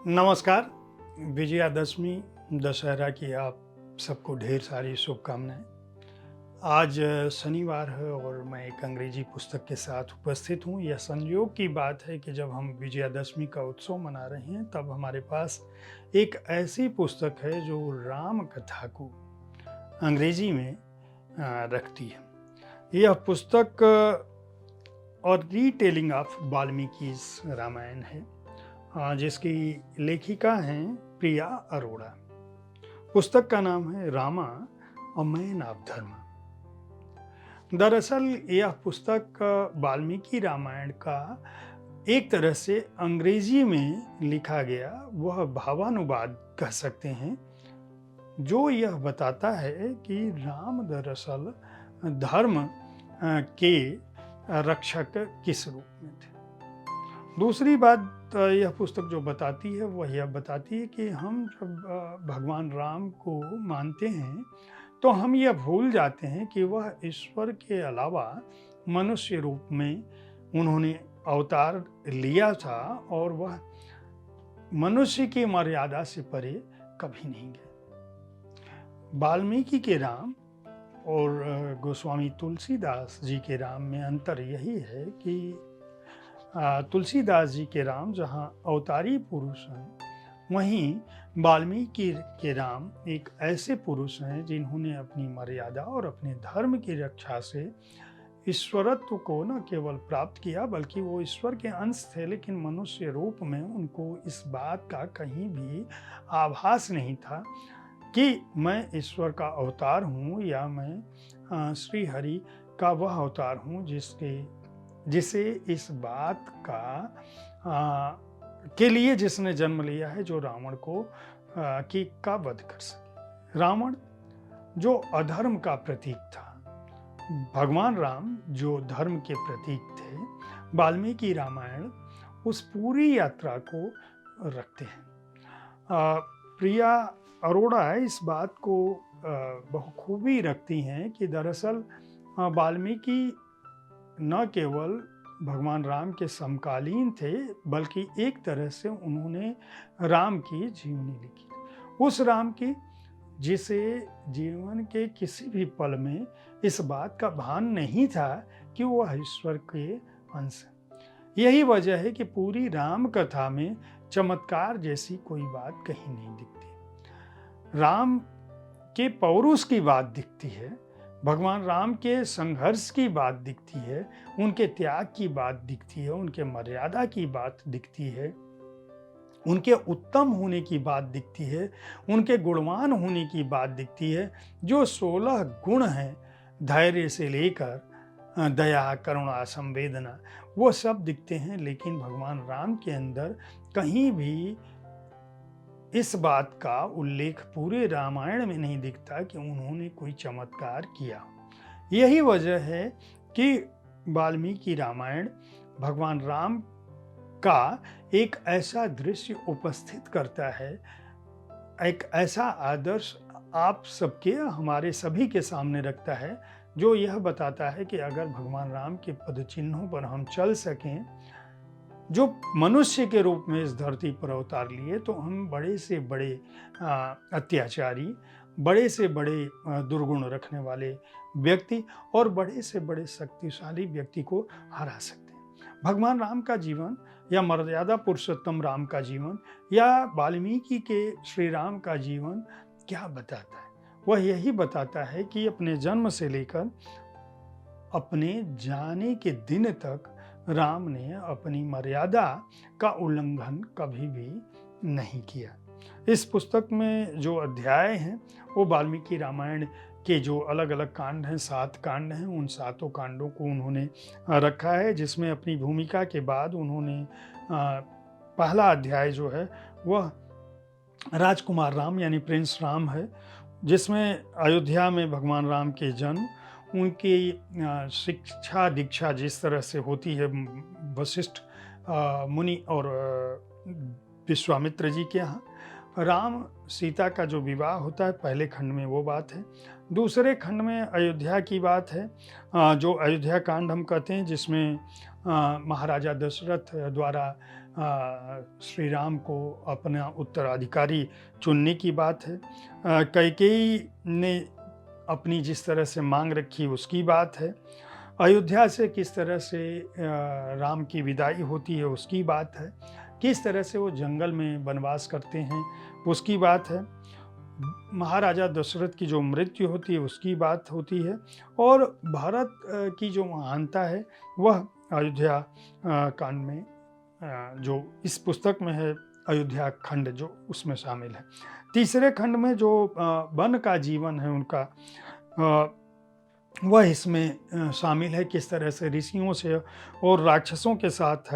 नमस्कार। विजयादशमी दशहरा की आप सबको ढेर सारी शुभकामनाएं। आज शनिवार है और मैं एक अंग्रेजी पुस्तक के साथ उपस्थित हूं। यह संयोग की बात है कि जब हम विजयादशमी का उत्सव मना रहे हैं तब हमारे पास एक ऐसी पुस्तक है जो राम कथा को अंग्रेजी में रखती है। यह पुस्तक और रीटेलिंग ऑफ वाल्मीकि रामायण है, जिसकी लेखिका हैं प्रिया अरोड़ा। पुस्तक का नाम है रामा अ मैन ऑफ धर्म। दरअसल यह पुस्तक वाल्मीकि रामायण का एक तरह से अंग्रेजी में लिखा गया वह भावानुवाद कह सकते हैं, जो यह बताता है कि राम दरअसल धर्म के रक्षक किस रूप में थे। दूसरी बात यह पुस्तक जो बताती है वह यह बताती है कि हम जब भगवान राम को मानते हैं तो हम यह भूल जाते हैं कि वह ईश्वर के अलावा मनुष्य रूप में उन्होंने अवतार लिया था और वह मनुष्य की मर्यादा से परे कभी नहीं गए। वाल्मीकि के राम और गोस्वामी तुलसीदास जी के राम में अंतर यही है कि तुलसीदास जी के राम जहाँ अवतारी पुरुष हैं, वहीं वाल्मीकि के राम एक ऐसे पुरुष हैं जिन्होंने अपनी मर्यादा और अपने धर्म की रक्षा से ईश्वरत्व को न केवल प्राप्त किया बल्कि वो ईश्वर के अंश थे, लेकिन मनुष्य रूप में उनको इस बात का कहीं भी आभास नहीं था कि मैं ईश्वर का अवतार हूँ या मैं श्री हरि का वह अवतार हूँ जिसे इस बात के लिए जिसने जन्म लिया है, जो रावण को का वध कर सके। रावण जो अधर्म का प्रतीक था, भगवान राम जो धर्म के प्रतीक थे। वाल्मीकि रामायण उस पूरी यात्रा को रखते हैं। प्रिया अरोड़ा इस बात को बखूबी रखती हैं कि दरअसल वाल्मीकि न केवल भगवान राम के समकालीन थे बल्कि एक तरह से उन्होंने राम की जीवनी लिखी, उस राम की जिसे जीवन के किसी भी पल में इस बात का भान नहीं था कि वह ईश्वर के अंश है। यही वजह है कि पूरी राम कथा में चमत्कार जैसी कोई बात कहीं नहीं दिखती। राम के पौरुष की बात दिखती है, भगवान राम के संघर्ष की बात दिखती है, उनके त्याग की बात दिखती है, उनके मर्यादा की बात दिखती है, उनके उत्तम होने की बात दिखती है, उनके गुणवान होने की बात दिखती है। जो 16 गुण हैं, धैर्य से लेकर दया, करुणा, संवेदना, वो सब दिखते हैं, लेकिन भगवान राम के अंदर कहीं भी इस बात का उल्लेख पूरे रामायण में नहीं दिखता कि उन्होंने कोई चमत्कार किया। यही वजह है कि वाल्मीकि रामायण भगवान राम का एक ऐसा दृश्य उपस्थित करता है, एक ऐसा आदर्श आप सबके, हमारे सभी के सामने रखता है, जो यह बताता है कि अगर भगवान राम के पद चिन्हों पर हम चल सकें, जो मनुष्य के रूप में इस धरती पर अवतार लिए, तो हम बड़े से बड़े अत्याचारी, बड़े से बड़े दुर्गुण रखने वाले व्यक्ति और बड़े से बड़े शक्तिशाली व्यक्ति को हरा सकते हैं। भगवान राम का जीवन या मर्यादा पुरुषोत्तम राम का जीवन या वाल्मीकि के श्री राम का जीवन क्या बताता है? वह यही बताता है कि अपने जन्म से लेकर अपने जाने के दिन तक राम ने अपनी मर्यादा का उल्लंघन कभी भी नहीं किया। इस पुस्तक में जो अध्याय हैं वो वाल्मीकि रामायण के जो अलग अलग कांड हैं, 7 कांड हैं, उन 7 कांडों को उन्होंने रखा है, जिसमें अपनी भूमिका के बाद उन्होंने पहला अध्याय जो है वह राजकुमार राम यानी प्रिंस राम है, जिसमें अयोध्या में भगवान राम के जन्म, उनकी शिक्षा दीक्षा जिस तरह से होती है वशिष्ठ मुनि और विश्वामित्र जी के यहाँ, राम सीता का जो विवाह होता है पहले खंड में वो बात है। दूसरे खंड में अयोध्या की बात है, जो अयोध्या कांड हम कहते हैं, जिसमें महाराजा दशरथ द्वारा श्री राम को अपना उत्तराधिकारी चुनने की बात है। कैकेयी ने अपनी जिस तरह से मांग रखी उसकी बात है। अयोध्या से किस तरह से राम की विदाई होती है उसकी बात है। किस तरह से वो जंगल में वनवास करते हैं उसकी बात है। महाराजा दशरथ की जो मृत्यु होती है उसकी बात होती है। और भारत की जो महानता है वह अयोध्या कांड में जो इस पुस्तक में है, अयोध्या खंड जो उसमें शामिल है। तीसरे खंड में जो वन का जीवन है उनका, वह इसमें शामिल है। किस तरह से ऋषियों से और राक्षसों के साथ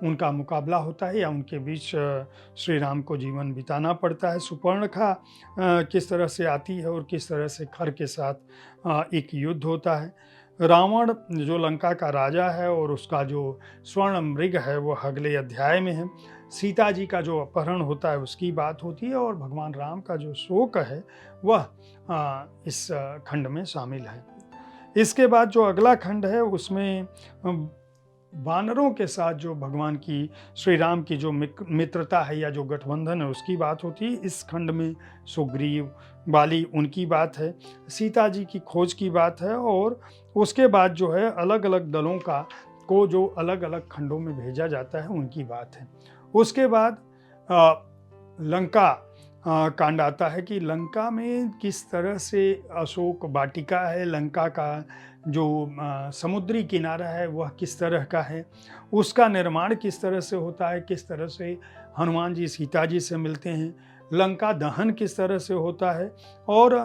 उनका मुकाबला होता है या उनके बीच श्री राम को जीवन बिताना पड़ता है। सुपर्णखा किस तरह से आती है और किस तरह से खर के साथ एक युद्ध होता है। रावण जो लंका का राजा है और उसका जो स्वर्ण मृग है वो अगले अध्याय में है। सीता जी का जो अपहरण होता है उसकी बात होती है। और भगवान राम का जो शोक है वह इस खंड में शामिल है। इसके बाद जो अगला खंड है उसमें वानरों के साथ जो भगवान की श्री राम की जो मित्रता है या जो गठबंधन है उसकी बात होती है। इस खंड में सुग्रीव, बाली उनकी बात है, सीता जी की खोज की बात है। और उसके बाद जो है अलग अलग दलों को जो अलग अलग खंडों में भेजा जाता है उनकी बात है। उसके बाद लंका कांड आता है कि लंका में किस तरह से अशोक वाटिका है, लंका का जो समुद्री किनारा है वह किस तरह का है, उसका निर्माण किस तरह से होता है, किस तरह से हनुमान जी सीता जी से मिलते हैं, लंका दहन किस तरह से होता है। और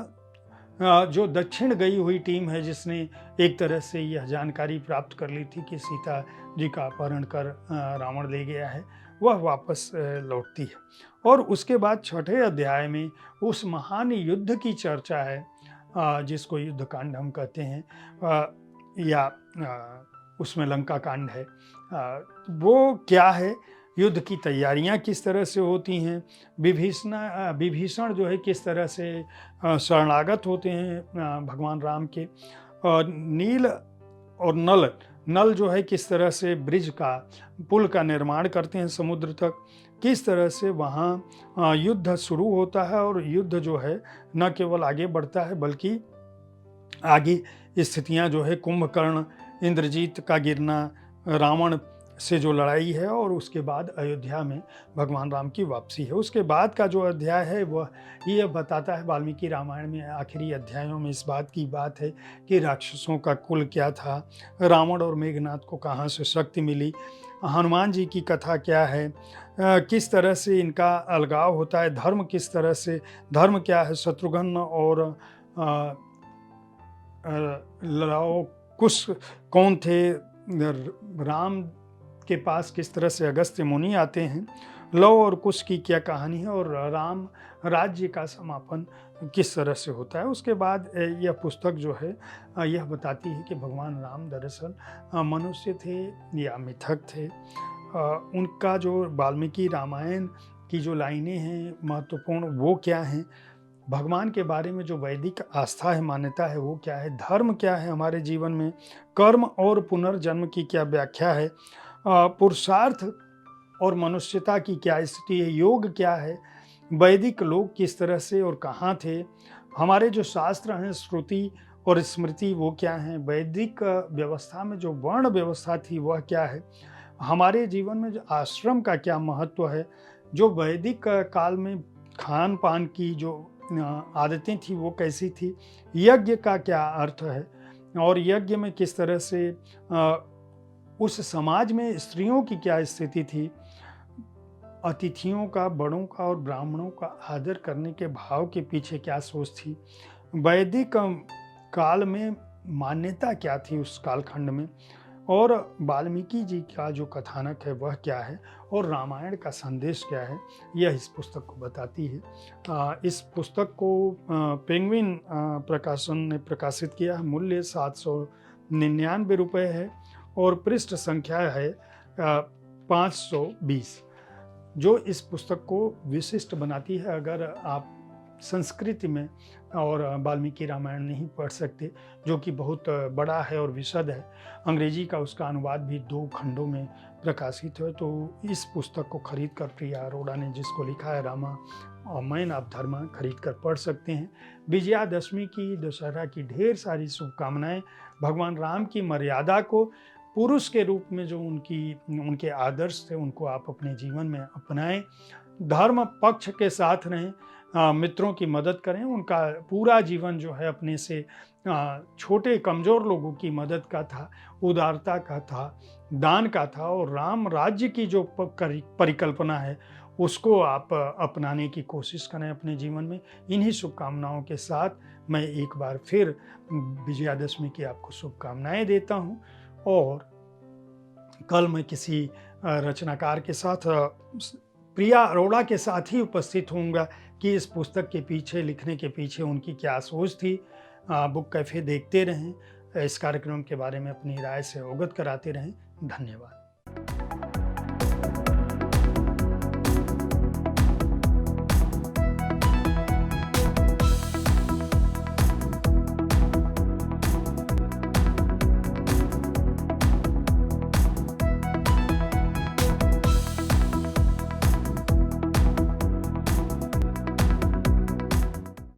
जो दक्षिण गई हुई टीम है जिसने एक तरह से यह जानकारी प्राप्त कर ली थी कि सीता जी का अपहरण कर रावण ले गया है, वह वापस लौटती है। और उसके बाद छठे अध्याय में उस महान युद्ध की चर्चा है जिसको युद्ध कांड हम कहते हैं, या उसमें लंका कांड है। वो क्या है, युद्ध की तैयारियां किस तरह से होती हैं, विभीषण जो है किस तरह से शरणागत होते हैं भगवान राम के, नील और नल जो है किस तरह से ब्रिज का, पुल का निर्माण करते हैं समुद्र तक, किस तरह से वहाँ युद्ध शुरू होता है। और युद्ध जो है न केवल आगे बढ़ता है बल्कि आगे स्थितियाँ जो है कुंभकर्ण, इंद्रजीत का गिरना, रावण से जो लड़ाई है, और उसके बाद अयोध्या में भगवान राम की वापसी है। उसके बाद का जो अध्याय है वह ये बताता है, वाल्मीकि रामायण में आखिरी अध्यायों में इस बात की बात है कि राक्षसों का कुल क्या था, रावण और मेघनाथ को कहाँ से शक्ति मिली, हनुमान जी की कथा क्या है, किस तरह से इनका अलगाव होता है, धर्म किस तरह से, धर्म क्या है, शत्रुघ्न और लव कुश कौन थे, राम के पास किस तरह से अगस्त्य मुनि आते हैं, लव और कुश की क्या कहानी है, और राम राज्य का समापन किस तरह से होता है। उसके बाद यह पुस्तक जो है यह बताती है कि भगवान राम दरअसल मनुष्य थे या मिथक थे। उनका जो वाल्मीकि रामायण की जो लाइनें हैं महत्वपूर्ण वो क्या हैं, भगवान के बारे में जो वैदिक आस्था है, मान्यता है, वो क्या है, धर्म क्या है हमारे जीवन में, कर्म और पुनर्जन्म की क्या व्याख्या है, पुरुषार्थ और मनुष्यता की क्या स्थिति है, योग क्या है, वैदिक लोग किस तरह से और कहाँ थे, हमारे जो शास्त्र हैं श्रुति और स्मृति वो क्या हैं, वैदिक व्यवस्था में जो वर्ण व्यवस्था थी वह क्या है, हमारे जीवन में जो आश्रम का क्या महत्व है, जो वैदिक काल में खान पान की जो आदतें थी वो कैसी थी, यज्ञ का क्या अर्थ है, और यज्ञ में किस तरह से उस समाज में स्त्रियों की क्या स्थिति थी, अतिथियों का, बड़ों का और ब्राह्मणों का आदर करने के भाव के पीछे क्या सोच थी, वैदिक काल में मान्यता क्या थी उस कालखंड में, और वाल्मीकि जी का जो कथानक है वह क्या है, और रामायण का संदेश क्या है, यह इस पुस्तक को बताती है। इस पुस्तक को पेंगुइन प्रकाशन ने प्रकाशित किया है। मूल्य 799 रुपये है और पृष्ठ संख्या है 520। जो इस पुस्तक को विशिष्ट बनाती है। अगर आप संस्कृत में और वाल्मीकि रामायण नहीं पढ़ सकते, जो कि बहुत बड़ा है और विशद है, अंग्रेजी का उसका अनुवाद भी 2 खंडों में प्रकाशित है, तो इस पुस्तक को खरीद कर प्रिया अरोड़ा ने, जिसको लिखा है रामा और मैन ऑफ धर्मा, खरीद कर पढ़ सकते हैं। विजयादशमी की, दशहरा की ढेर सारी शुभकामनाएं। भगवान राम की मर्यादा को, पुरुष के रूप में जो उनके आदर्श थे, उनको आप अपने जीवन में अपनाएं। धर्म पक्ष के साथ रहें, मित्रों की मदद करें। उनका पूरा जीवन जो है अपने से छोटे कमज़ोर लोगों की मदद का था, उदारता का था, दान का था, और राम राज्य की जो परिकल्पना है उसको आप अपनाने की कोशिश करें अपने जीवन में। इन्हीं शुभकामनाओं के साथ मैं एक बार फिर विजयादशमी की आपको शुभकामनाएं देता हूँ, और कल मैं किसी रचनाकार के साथ, प्रिया अरोड़ा के साथ ही उपस्थित होऊंगा कि इस पुस्तक के पीछे, लिखने के पीछे उनकी क्या सोच थी। बुक कैफ़े देखते रहें, इस कार्यक्रम के बारे में अपनी राय से अवगत कराते रहें। धन्यवाद।